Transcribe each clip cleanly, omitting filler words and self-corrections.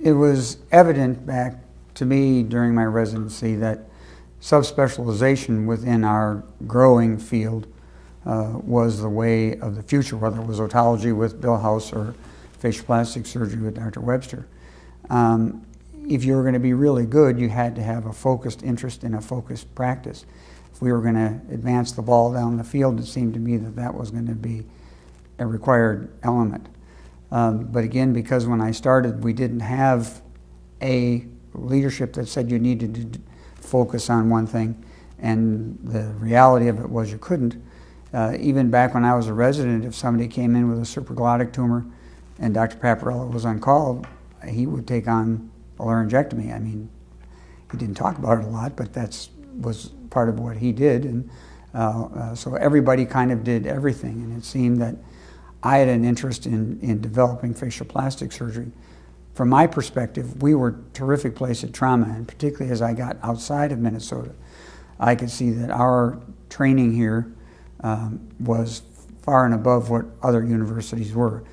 It was evident back to me during my residency that subspecialization within our growing field was the way of the future, whether it was otology with Bill House or facial plastic surgery with Dr. Webster. If you were going to be really good, you had to have a focused interest in a focused practice. If we were going to advance the ball down the field, it seemed to me that that was going to be a required element. But again, because when I started, we didn't have a leadership that said you needed to focus on one thing, and the reality of it was you couldn't. Even back when I was a resident, if somebody came in with a supraglottic tumor and Dr. Paparella was on call, he would take on a laryngectomy. I mean, he didn't talk about it a lot, but that was part of what he did. And so everybody kind of did everything, and it seemed that I had an interest in developing facial plastic surgery. From my perspective, we were a terrific place at trauma, and particularly as I got outside of Minnesota, I could see that our training here was far and above what other universities were.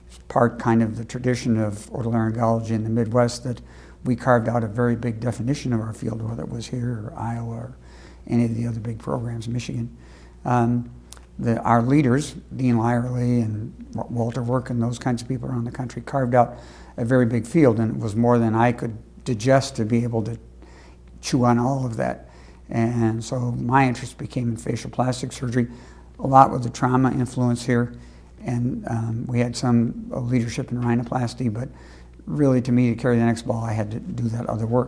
It's part kind of the tradition of otolaryngology in the Midwest that we carved out a very big definition of our field, whether it was here or Iowa or any of the other big programs in Michigan. Our leaders, Dean Lyerly and Walter Work and those kinds of people around the country, carved out a very big field, and it was more than I could digest to be able to chew on all of that. And so my interest became in facial plastic surgery, a lot with the trauma influence here, and we had some leadership in rhinoplasty, but really to me to carry the next ball I had to do that other work.